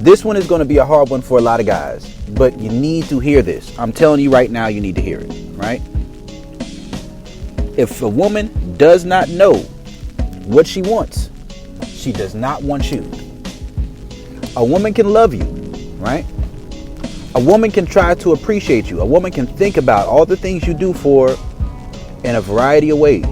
This one is going to be a hard one for a lot of guys, but you need to hear this. I'm telling you right now, you need to hear it, right? If a woman does not know what she wants, she does not want you. A woman can love you, right? A woman can try to appreciate you. A woman can think about all the things you do for her in a variety of ways.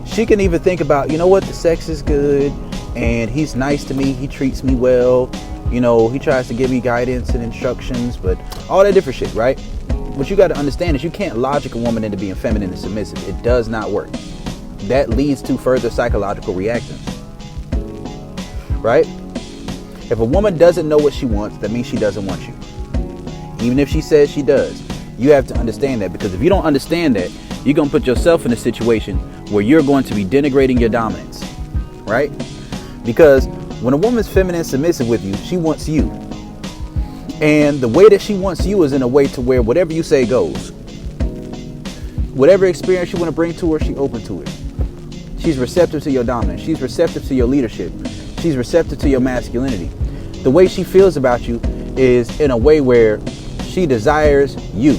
She can even think about, you know what, the sex is good and he's nice to me, he treats me well, you know, he tries to give me guidance and instructions, but all that different shit, right? What you got to understand is you can't logic a woman into being feminine and submissive. It does not work. That leads to further psychological reactions, right? If a woman doesn't know what she wants, that means she doesn't want you. Even if she says she does, you have to understand that, because if you don't understand that, you're going to put yourself in a situation where you're going to be denigrating your dominance, right? Because when a woman's feminine and submissive with you, she wants you. And the way that she wants you is in a way to where whatever you say goes. Whatever experience you want to bring to her, she's open to it. She's receptive to your dominance. She's receptive to your leadership. She's receptive to your masculinity. The way she feels about you is in a way where she desires you.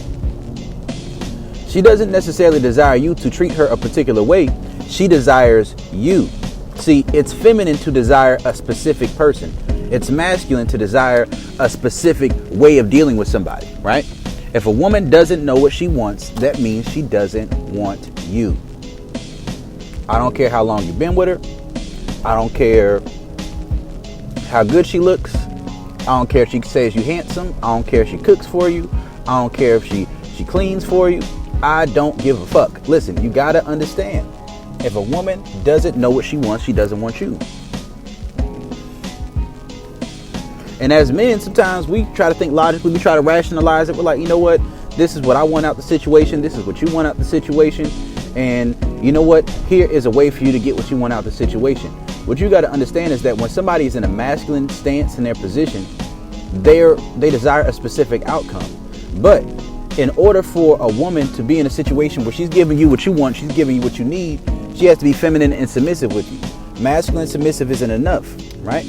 She doesn't necessarily desire you to treat her a particular way. She desires you. See, it's feminine to desire a specific person. It's masculine to desire a specific way of dealing with somebody, right? If a woman doesn't know what she wants, that means she doesn't want you. I don't care how long you've been with her. I don't care how good she looks. I don't care if she says you handsome. I don't care if she cooks for you. I don't care if she cleans for you. I don't give a fuck. Listen, you gotta understand. If a woman doesn't know what she wants, she doesn't want you. And as men, sometimes we try to think logically. We try to rationalize it. We're like, you know what? This is what I want out the situation. This is what you want out the situation. And you know what? Here is a way for you to get what you want out the situation. What you got to understand is that when somebody is in a masculine stance in their position, they desire a specific outcome. But in order for a woman to be in a situation where she's giving you what you want, she's giving you what you need, she has to be feminine and submissive with you. Masculine and submissive isn't enough, right?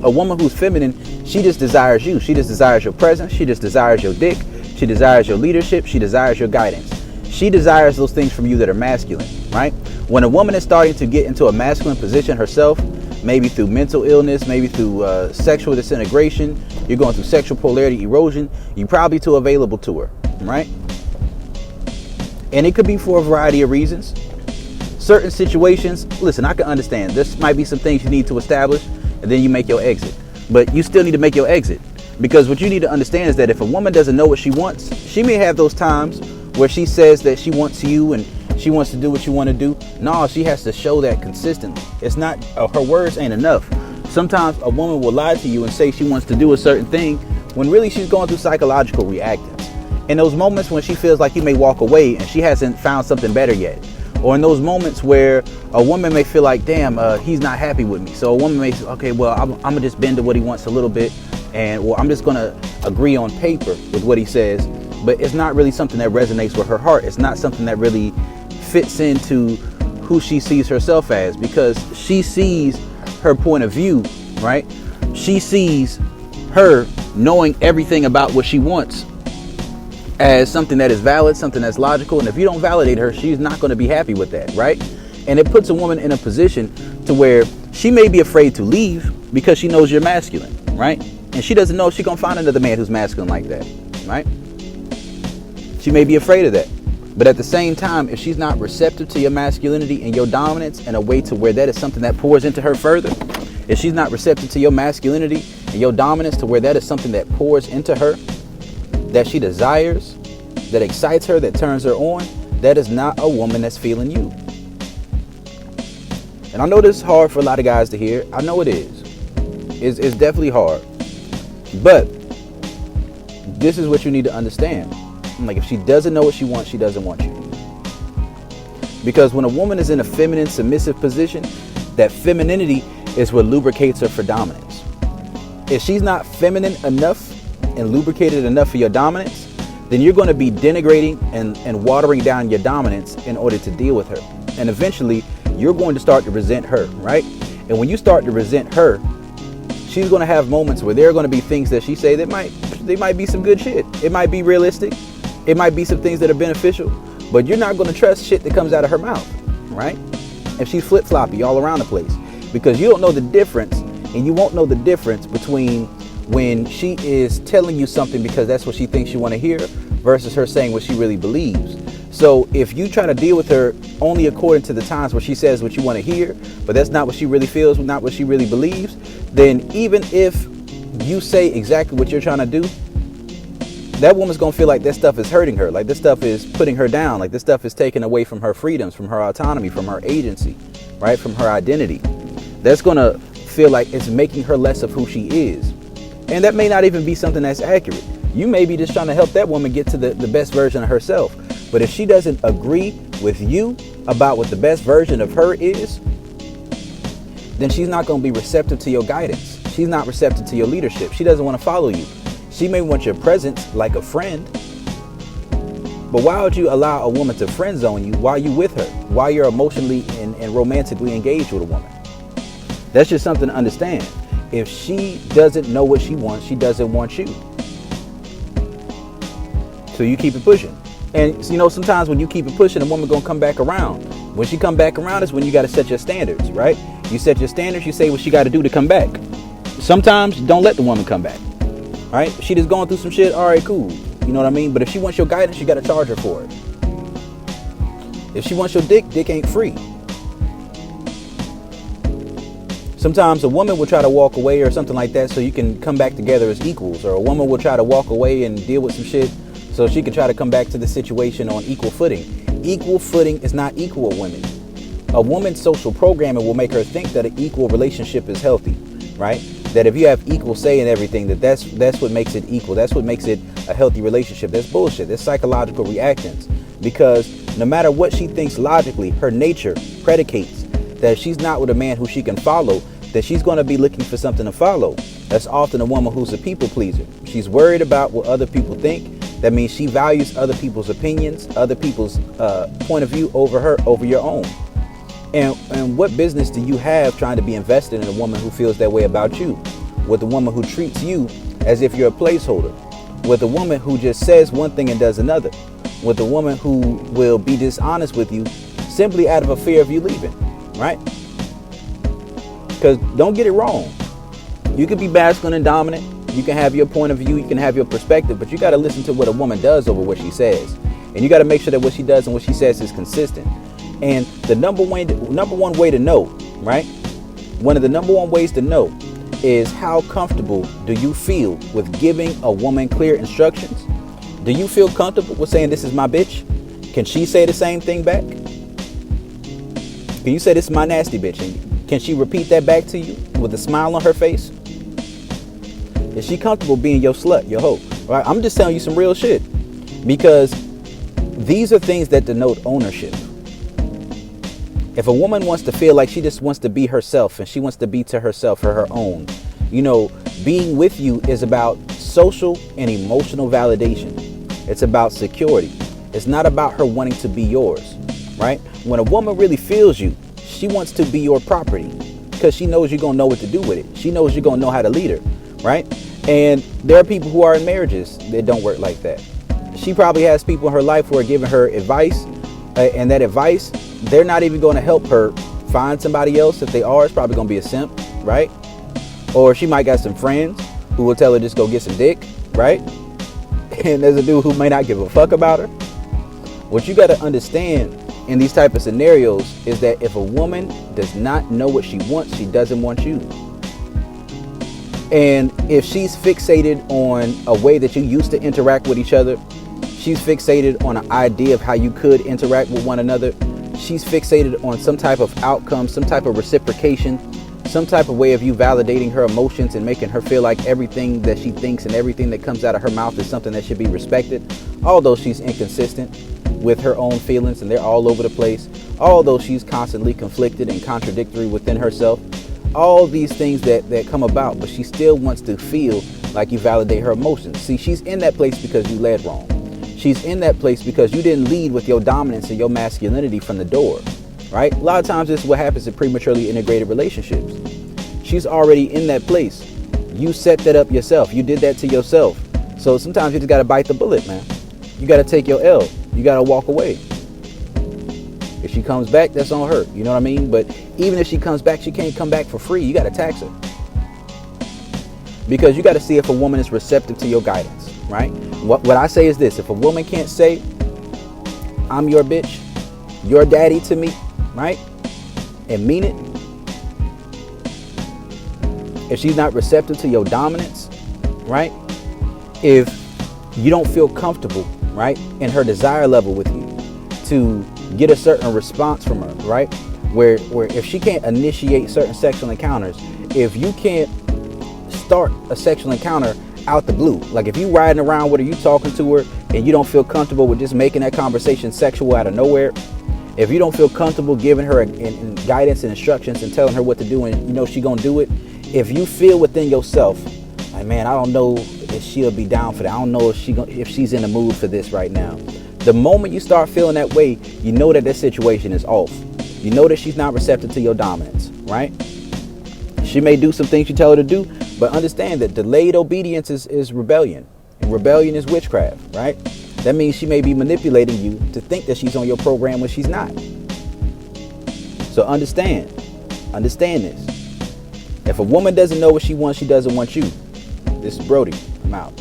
A woman who's feminine, she just desires you. She just desires your presence. She just desires your dick. She desires your leadership. She desires your guidance. She desires those things from you that are masculine, right? When a woman is starting to get into a masculine position herself, maybe through mental illness, maybe through sexual disintegration, you're going through sexual polarity erosion, you're probably too available to her, right? And it could be for a variety of reasons. Certain situations, listen, I can understand. This might be some things you need to establish, and then you make your exit. But you still need to make your exit. Because what you need to understand is that if a woman doesn't know what she wants, she may have those times where she says that she wants you and she wants to do what you want to do. No, she has to show that consistently. It's not, her words ain't enough. Sometimes a woman will lie to you and say she wants to do a certain thing when really she's going through psychological reactance. In those moments when she feels like you may walk away and she hasn't found something better yet. Or in those moments where a woman may feel like, damn, he's not happy with me. So a woman may say, okay, well, I'm going to just bend to what he wants a little bit. And well, I'm just going to agree on paper with what he says. But it's not really something that resonates with her heart. It's not something that really fits into who she sees herself as, because she sees her point of view, right? She sees her knowing everything about what she wants as something that is valid, something that's logical. And if you don't validate her, she's not going to be happy with that, right? And it puts a woman in a position to where she may be afraid to leave because she knows you're masculine, right? And she doesn't know if she's going to find another man who's masculine like that, right? She may be afraid of that. But at the same time, if she's not receptive to your masculinity and your dominance in a way to where that is something that pours into her further, if she's not receptive to your masculinity and your dominance to where that is something that pours into her, that she desires, that excites her, that turns her on, that is not a woman that's feeling you. And I know this is hard for a lot of guys to hear. I know it is. It's definitely hard. But this is what you need to understand. Like, if she doesn't know what she wants, she doesn't want you. Because when a woman is in a feminine, submissive position, that femininity is what lubricates her for dominance. If she's not feminine enough and lubricated enough for your dominance, then you're going to be denigrating and watering down your dominance in order to deal with her. And eventually, you're going to start to resent her, right? And when you start to resent her, she's going to have moments where there are going to be things that she say that they might be some good shit. It might be realistic. It might be some things that are beneficial, but you're not going to trust shit that comes out of her mouth, right? If she's flip-floppy all around the place, because you don't know the difference, and you won't know the difference between when she is telling you something because that's what she thinks you want to hear versus her saying what she really believes. So if you try to deal with her only according to the times where she says what you want to hear, but that's not what she really feels, not what she really believes, then even if you say exactly what you're trying to do, that woman's going to feel like that stuff is hurting her, like this stuff is putting her down, like this stuff is taking away from her freedoms, from her autonomy, from her agency, right? From her identity. That's going to feel like it's making her less of who she is. And that may not even be something that's accurate. You may be just trying to help that woman get to the best version of herself. But if she doesn't agree with you about what the best version of her is, then she's not going to be receptive to your guidance. She's not receptive to your leadership. She doesn't want to follow you. She may want your presence like a friend. But why would you allow a woman to friend zone you while you're with her, while you're emotionally and romantically engaged with a woman? That's just something to understand. If she doesn't know what she wants, she doesn't want you. So you keep it pushing. And you know, sometimes when you keep it pushing, a woman gonna come back around. When she come back around is when you gotta set your standards, right? You set your standards, you say what she gotta do to come back. Sometimes don't let the woman come back. All right? She just going through some shit, all right, cool. You know what I mean? But if she wants your guidance, you gotta charge her for it. If she wants your dick ain't free. Sometimes a woman will try to walk away or something like that so you can come back together as equals. Or a woman will try to walk away and deal with some shit so she can try to come back to the situation on equal footing. Equal footing is not equal with women. A woman's social programming will make her think that an equal relationship is healthy, right? That if you have equal say in everything, that's what makes it equal. That's what makes it a healthy relationship. That's bullshit. That's psychological reactions. Because no matter what she thinks logically, her nature predicates that if she's not with a man who she can follow, that she's going to be looking for something to follow. That's often a woman who's a people pleaser. She's worried about what other people think. That means she values other people's opinions, other people's point of view over your own. And what business do you have trying to be invested in a woman who feels that way about you? With a woman who treats you as if you're a placeholder. With a woman who just says one thing and does another. With a woman who will be dishonest with you simply out of a fear of you leaving, right? Because don't get it wrong. You can be masculine and dominant. You can have your point of view. You can have your perspective. But you got to listen to what a woman does over what she says. And you got to make sure that what she does and what she says is consistent. And the number one way to know, right? One of the number one ways to know is how comfortable do you feel with giving a woman clear instructions? Do you feel comfortable with saying, this is my bitch? Can she say the same thing back? Can you say, this is my nasty bitch? And can she repeat that back to you with a smile on her face? Is she comfortable being your slut, your hoe? Right? I'm just telling you some real shit. Because these are things that denote ownership. If a woman wants to feel like she just wants to be herself and she wants to be to herself for her own, you know, being with you is about social and emotional validation. It's about security. It's not about her wanting to be yours, right? When a woman really feels you, she wants to be your property because she knows you're going to know what to do with it. She knows you're going to know how to lead her, right? And there are people who are in marriages that don't work like that. She probably has people in her life who are giving her advice, and that advice, they're not even going to help her find somebody else. If they are, it's probably going to be a simp, right? Or she might got some friends who will tell her just go get some dick, right? And there's a dude who may not give a fuck about her. What you got to understand in these type of scenarios is that if a woman does not know what she wants, she doesn't want you. And if she's fixated on a way that you used to interact with each other, she's fixated on an idea of how you could interact with one another, she's fixated on some type of outcome, some type of reciprocation, some type of way of you validating her emotions and making her feel like everything that she thinks and everything that comes out of her mouth is something that should be respected. Although she's inconsistent with her own feelings and they're all over the place, although she's constantly conflicted and contradictory within herself, all these things that come about, but she still wants to feel like you validate her emotions. See, she's in that place because you led wrong. She's in that place because you didn't lead with your dominance and your masculinity from the door, right? A lot of times this is what happens in prematurely integrated relationships. She's already in that place You set that up yourself. You did that to yourself. So sometimes you just got to bite the bullet, man. You got to take your L. You got to walk away. If she comes back, that's on her. You know what I mean? But even if she comes back, she can't come back for free. You got to tax her. Because you got to see if a woman is receptive to your guidance, right? What I say is this. If a woman can't say, I'm your bitch, your daddy to me, right? And mean it. If she's not receptive to your dominance, right? If you don't feel comfortable, right, in her desire level with you to get a certain response from her, right? Where if she can't initiate certain sexual encounters, if you can't start a sexual encounter out the blue, like if you riding around with her, you talking to her, and you don't feel comfortable with just making that conversation sexual out of nowhere, if you don't feel comfortable giving her guidance and instructions and telling her what to do, and you know she gonna do it, if you feel within yourself, like, man, I don't know if she'll be down for that. I don't know if she's in the mood for this right now. The moment you start feeling that way, you know that this situation is off. You know that she's not receptive to your dominance, right? She may do some things you tell her to do, but understand that delayed obedience is rebellion. And rebellion is witchcraft, right? That means she may be manipulating you to think that she's on your program when she's not. So understand this. If a woman doesn't know what she wants, she doesn't want you. This is Brody. I'm out.